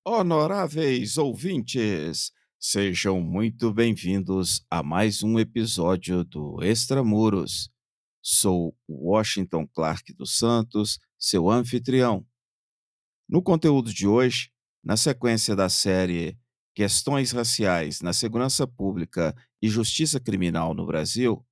Honoráveis ouvintes, sejam muito bem-vindos a mais um episódio do Extramuros. Sou Washington Clark dos Santos, seu anfitrião. No conteúdo de hoje, na sequência da série Questões Raciais na Segurança Pública e Justiça Criminal no Brasil,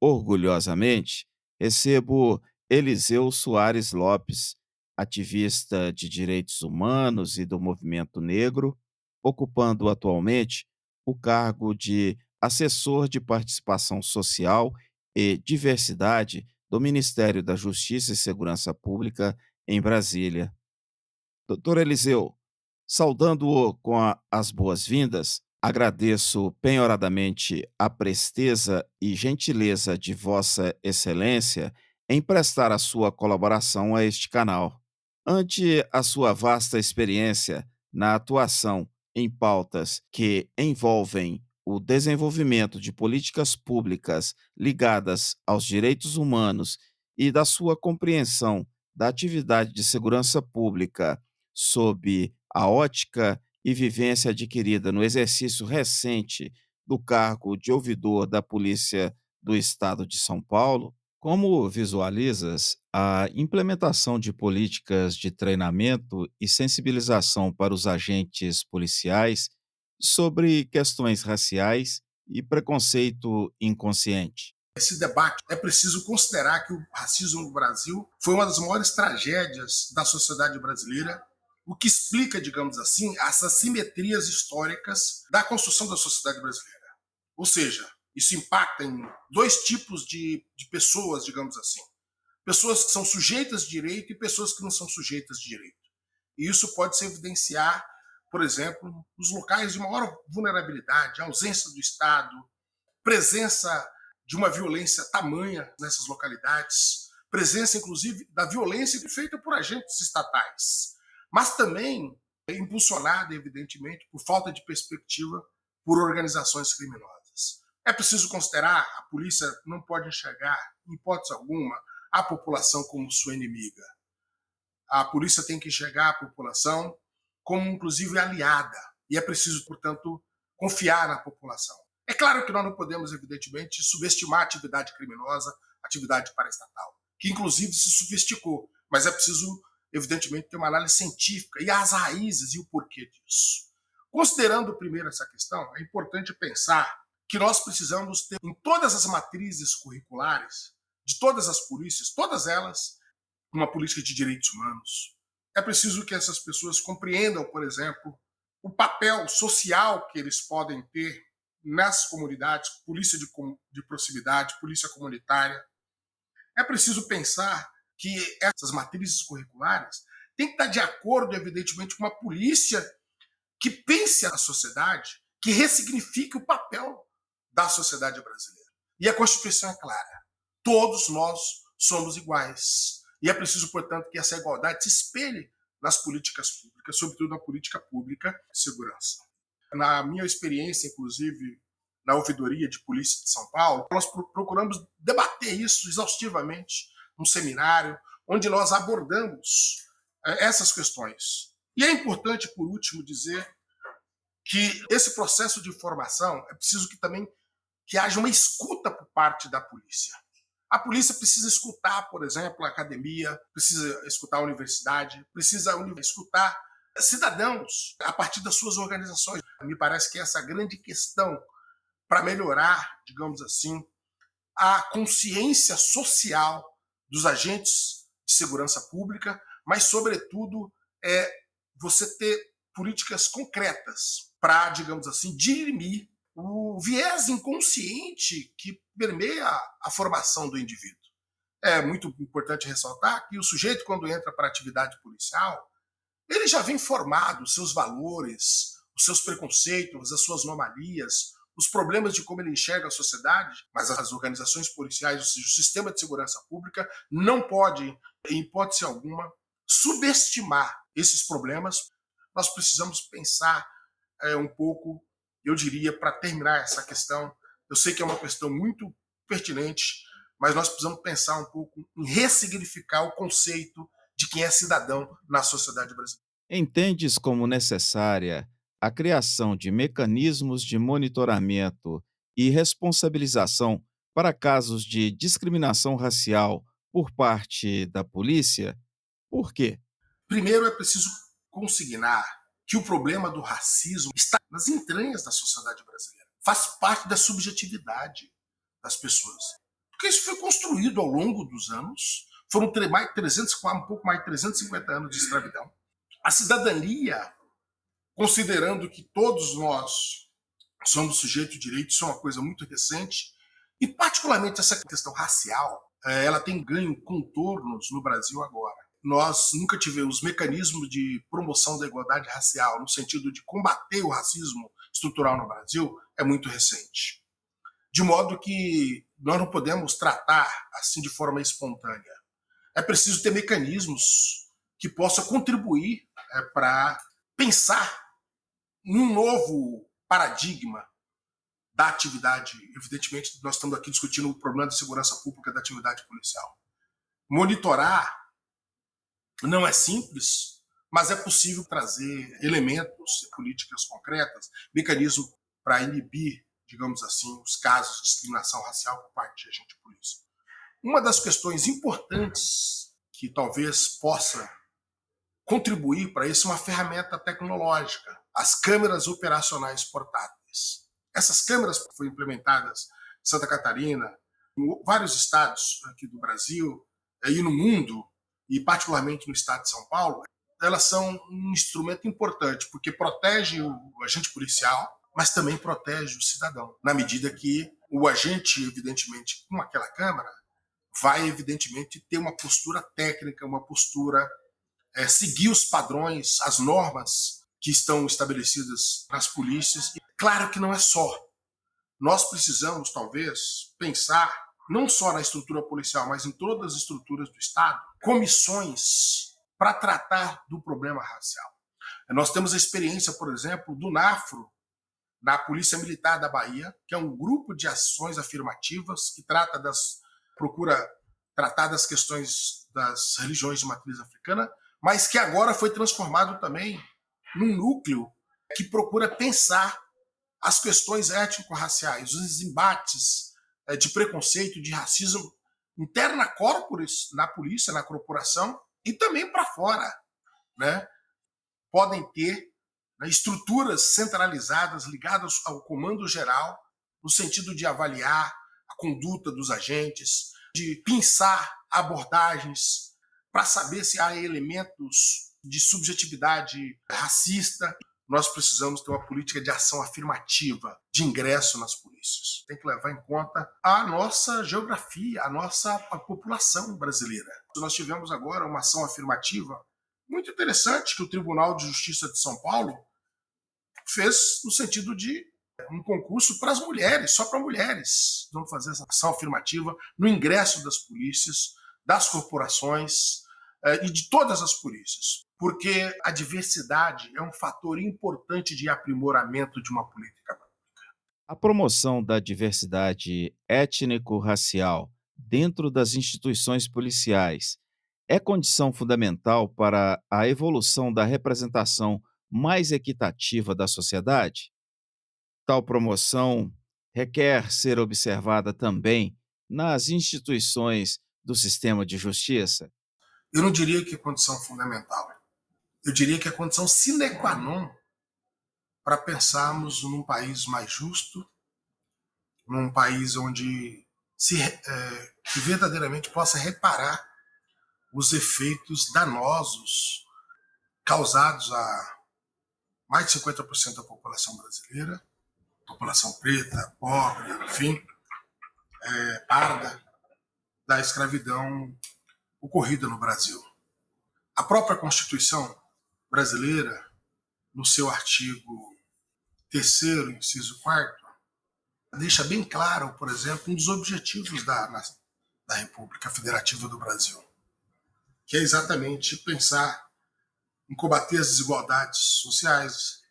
orgulhosamente, recebo Eliseu Soares Lopes, ativista de direitos humanos e do movimento negro, ocupando atualmente o cargo de assessor de participação social e diversidade do Ministério da Justiça e Segurança Pública em Brasília. Doutor Eliseu, saudando-o com as boas-vindas, agradeço penhoradamente a presteza e gentileza de Vossa Excelência em prestar a sua colaboração a este canal. Ante a sua vasta experiência na atuação em pautas que envolvem o desenvolvimento de políticas públicas ligadas aos direitos humanos e da sua compreensão da atividade de segurança pública sob a ótica e vivência adquirida no exercício recente do cargo de ouvidor da Polícia do Estado de São Paulo, como visualizas a implementação de políticas de treinamento e sensibilização para os agentes policiais sobre questões raciais e preconceito inconsciente? Esse debate, é preciso considerar que o racismo no Brasil foi uma das maiores tragédias da sociedade brasileira, o que explica, digamos assim, as assimetrias históricas da construção da sociedade brasileira. Ou seja, isso impacta em dois tipos de pessoas, digamos assim. Pessoas que são sujeitas de direito e pessoas que não são sujeitas de direito. E isso pode se evidenciar, por exemplo, nos locais de maior vulnerabilidade, ausência do Estado, presença de uma violência tamanha nessas localidades, presença, inclusive, da violência feita por agentes estatais, mas também é impulsionada, evidentemente, por falta de perspectiva por organizações criminosas. É preciso considerar, a polícia não pode enxergar, em hipótese alguma, a população como sua inimiga. A polícia tem que enxergar a população como, inclusive, aliada. E é preciso, portanto, confiar na população. É claro que nós não podemos, evidentemente, subestimar a atividade criminosa, a atividade paraestatal, que inclusive se sofisticou, mas é preciso, evidentemente, ter uma análise científica e as raízes e o porquê disso. Considerando primeiro essa questão, é importante pensar que nós precisamos ter em todas as matrizes curriculares, de todas as polícias, todas elas, uma política de direitos humanos. É preciso que essas pessoas compreendam, por exemplo, o papel social que eles podem ter nas comunidades, polícia de proximidade, polícia comunitária. É preciso pensar que essas matrizes curriculares têm que estar de acordo, evidentemente, com uma polícia que pense a sociedade, que ressignifique o papel da sociedade brasileira. E a Constituição é clara. Todos nós somos iguais. E é preciso, portanto, que essa igualdade se espelhe nas políticas públicas, sobretudo na política pública de segurança. Na minha experiência, inclusive, na ouvidoria de polícia de São Paulo, nós procuramos debater isso exaustivamente num seminário, onde nós abordamos essas questões. E é importante, por último, dizer que esse processo de formação é preciso que também que haja uma escuta por parte da polícia. A polícia precisa escutar, por exemplo, a academia, precisa escutar a universidade, precisa escutar cidadãos a partir das suas organizações. Me parece que essa é a grande questão para melhorar, digamos assim, a consciência social dos agentes de segurança pública, mas, sobretudo, você ter políticas concretas para, digamos assim, dirimir o viés inconsciente que permeia a formação do indivíduo. É muito importante ressaltar que o sujeito, quando entra para a atividade policial, ele já vem formado, os seus valores, os seus preconceitos, as suas anomalias, os problemas de como ele enxerga a sociedade, mas as organizações policiais, ou seja, o sistema de segurança pública, não pode, em hipótese alguma, subestimar esses problemas. Nós precisamos pensar um pouco, eu diria, para terminar essa questão. Eu sei que é uma questão muito pertinente, mas nós precisamos pensar um pouco em ressignificar o conceito de quem é cidadão na sociedade brasileira. Entendes como necessária a criação de mecanismos de monitoramento e responsabilização para casos de discriminação racial por parte da polícia? Por quê? Primeiro, é preciso consignar que o problema do racismo está nas entranhas da sociedade brasileira. Faz parte da subjetividade das pessoas. Porque isso foi construído ao longo dos anos. Foram mais de 300, um pouco mais de 350 anos de escravidão. A cidadania, considerando que todos nós somos sujeitos de direitos, isso é uma coisa muito recente, e particularmente essa questão racial, ela tem ganho contornos no Brasil agora. Nós nunca tivemos mecanismos de promoção da igualdade racial, no sentido de combater o racismo estrutural no Brasil, é muito recente. De modo que nós não podemos tratar assim de forma espontânea. É preciso ter mecanismos que possam contribuir para pensar num novo paradigma da atividade. Evidentemente, nós estamos aqui discutindo o problema da segurança pública da atividade policial. Monitorar não é simples, mas é possível trazer elementos, políticas concretas, mecanismos para inibir, digamos assim, os casos de discriminação racial por parte de agente de polícia. Uma das questões importantes que talvez possa contribuir para isso é uma ferramenta tecnológica, as câmeras operacionais portáteis. Essas câmeras foram implementadas em Santa Catarina, em vários estados aqui do Brasil e no mundo, e particularmente no estado de São Paulo. Elas são um instrumento importante, porque protege o agente policial, mas também protege o cidadão, na medida que o agente, evidentemente, com aquela câmera, vai, evidentemente, ter uma postura técnica, uma postura seguir os padrões, as normas que estão estabelecidas nas polícias. E claro que não é só. Nós precisamos, talvez, pensar não só na estrutura policial, mas em todas as estruturas do Estado, comissões para tratar do problema racial. Nós temos a experiência, por exemplo, do NAFRO, na Polícia Militar da Bahia, que é um grupo de ações afirmativas que procura tratar das questões das religiões de matriz africana, mas que agora foi transformado também num núcleo que procura pensar as questões étnico-raciais, os embates de preconceito, de racismo interna corporis, na polícia, na corporação, e também para fora. Né? Podem ter estruturas centralizadas ligadas ao comando geral, no sentido de avaliar a conduta dos agentes, de pensar abordagens para saber se há elementos de subjetividade racista. Nós precisamos ter uma política de ação afirmativa de ingresso nas polícias. Tem que levar em conta a nossa geografia, a população brasileira. Nós tivemos agora uma ação afirmativa muito interessante que o Tribunal de Justiça de São Paulo fez no sentido de um concurso para as mulheres, só para mulheres. Vamos fazer essa ação afirmativa no ingresso das polícias, das corporações e de todas as polícias, porque a diversidade é um fator importante de aprimoramento de uma política. A promoção da diversidade étnico-racial dentro das instituições policiais é condição fundamental para a evolução da representação mais equitativa da sociedade? Tal promoção requer ser observada também nas instituições do sistema de justiça? Eu não diria que é condição fundamental. Eu diria que é condição sine qua non para pensarmos num país mais justo, num país onde que verdadeiramente possa reparar os efeitos danosos causados a mais de 50% da população brasileira, população preta, pobre, enfim, parda, da escravidão ocorrida no Brasil. A própria Constituição brasileira, no seu artigo 3º, inciso 4º, deixa bem claro, por exemplo, um dos objetivos da República Federativa do Brasil, que é exatamente pensar em combater as desigualdades sociais,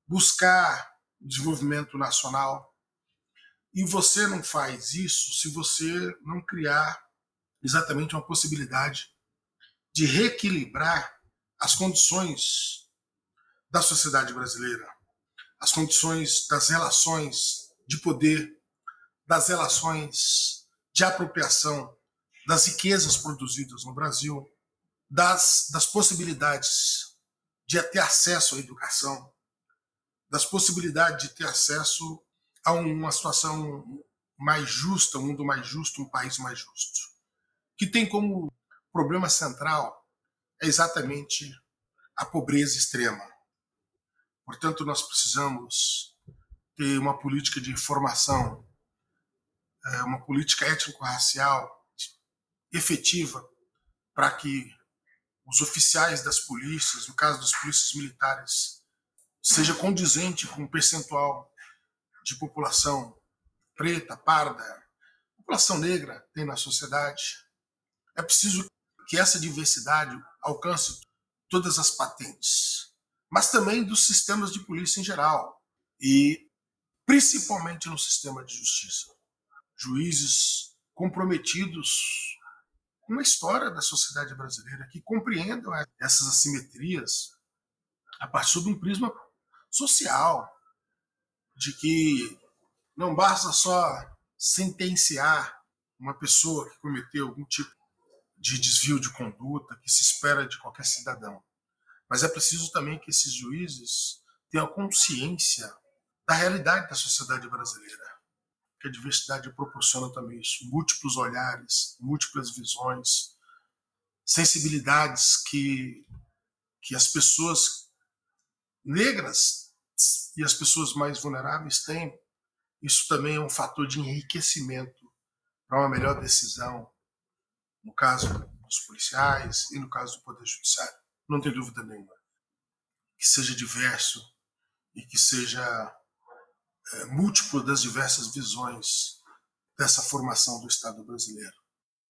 buscar desenvolvimento nacional. E você não faz isso se você não criar exatamente uma possibilidade de reequilibrar as condições da sociedade brasileira, as condições das relações de poder, das relações de apropriação das riquezas produzidas no Brasil, das possibilidades de ter acesso à educação, das possibilidades de ter acesso a uma situação mais justa, um mundo mais justo, um país mais justo, que tem como problema central é exatamente a pobreza extrema. Portanto, nós precisamos ter uma política de formação, uma política étnico-racial efetiva para que os oficiais das polícias, no caso das polícias militares, seja condizente com o percentual de população preta, parda, população negra tem na sociedade. É preciso que essa diversidade alcance todas as patentes, mas também dos sistemas de polícia em geral e principalmente no sistema de justiça. Juízes comprometidos com a história da sociedade brasileira, que compreendam essas assimetrias a partir de um prisma social, de que não basta só sentenciar uma pessoa que cometeu algum tipo de desvio de conduta que se espera de qualquer cidadão, mas é preciso também que esses juízes tenham consciência da realidade da sociedade brasileira, que a diversidade proporciona também isso, múltiplos olhares, múltiplas visões, sensibilidades que as pessoas negras e as pessoas mais vulneráveis têm. Isso também é um fator de enriquecimento para uma melhor decisão, no caso dos policiais e no caso do Poder Judiciário. Não tem dúvida nenhuma. Que seja diverso e que seja múltiplo das diversas visões dessa formação do Estado brasileiro.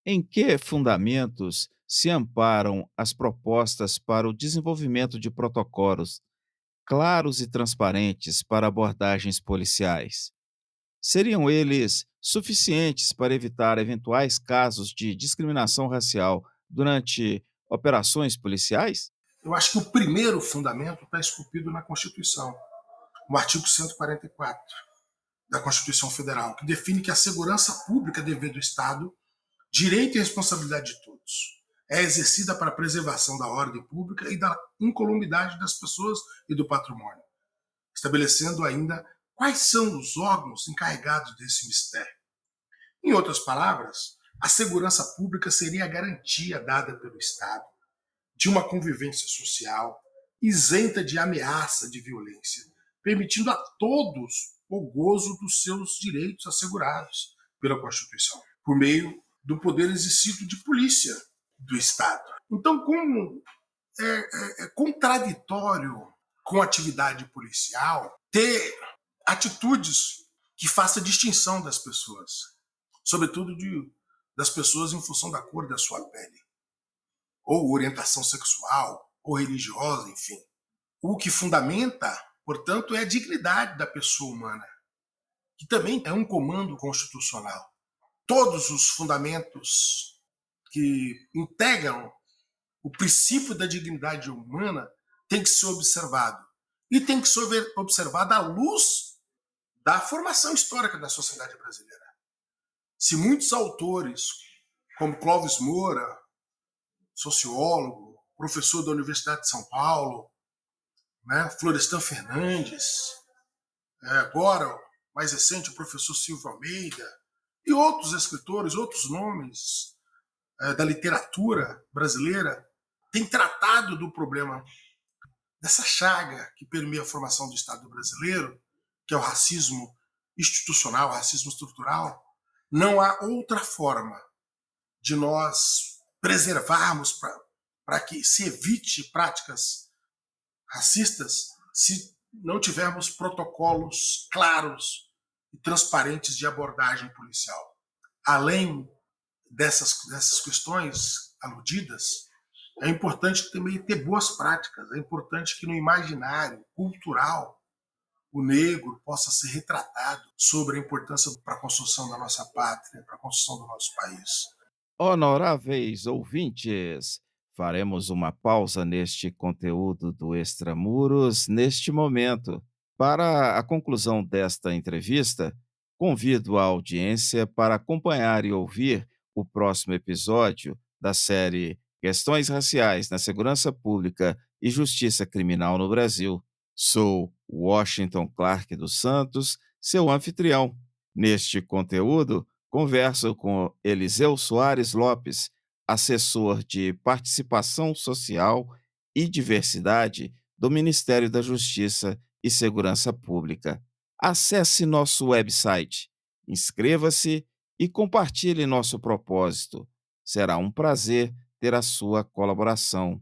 Em que fundamentos se amparam as propostas para o desenvolvimento de protocolos claros e transparentes para abordagens policiais? Seriam eles suficientes para evitar eventuais casos de discriminação racial durante operações policiais? Eu acho que o primeiro fundamento está esculpido na Constituição, no artigo 144 da Constituição Federal, que define que a segurança pública é dever do Estado, direito e responsabilidade de todos. É exercida para a preservação da ordem pública e da incolumidade das pessoas e do patrimônio, estabelecendo ainda quais são os órgãos encarregados desse mistério. Em outras palavras, a segurança pública seria a garantia dada pelo Estado de uma convivência social isenta de ameaça de violência, permitindo a todos o gozo dos seus direitos assegurados pela Constituição, por meio do poder exercido de polícia do Estado. Então, como é contraditório com a atividade policial ter atitudes que façam distinção das pessoas, sobretudo das pessoas em função da cor da sua pele, ou orientação sexual, ou religiosa, enfim. O que fundamenta, portanto, é a dignidade da pessoa humana, que também é um comando constitucional. Todos os fundamentos que integram o princípio da dignidade humana têm que ser observado. E tem que ser observado à luz da formação histórica da sociedade brasileira. Se muitos autores, como Clóvis Moura, sociólogo, professor da Universidade de São Paulo, né, Florestan Fernandes, agora, mais recente, o professor Silvio Almeida, e outros escritores, outros nomes da literatura brasileira, têm tratado do problema dessa chaga que permeia a formação do Estado brasileiro, que é o racismo institucional, o racismo estrutural. Não há outra forma de nós preservarmos para que se evite práticas racistas se não tivermos protocolos claros e transparentes de abordagem policial. Além dessas questões aludidas, é importante também ter boas práticas, é importante que no imaginário cultural o negro possa ser retratado sobre a importância para a construção da nossa pátria, para a construção do nosso país. Honoráveis ouvintes, faremos uma pausa neste conteúdo do Extramuros neste momento. Para a conclusão desta entrevista, convido a audiência para acompanhar e ouvir o próximo episódio da série Questões Raciais na Segurança Pública e Justiça Criminal no Brasil. Sou Washington Clark dos Santos, seu anfitrião. Neste conteúdo, converso com Eliseu Soares Lopes, assessor de Participação Social e Diversidade do Ministério da Justiça e Segurança Pública. Acesse nosso website, inscreva-se e compartilhe nosso propósito. Será um prazer ter a sua colaboração.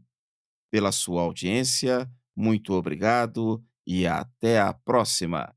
Pela sua audiência, muito obrigado e até a próxima.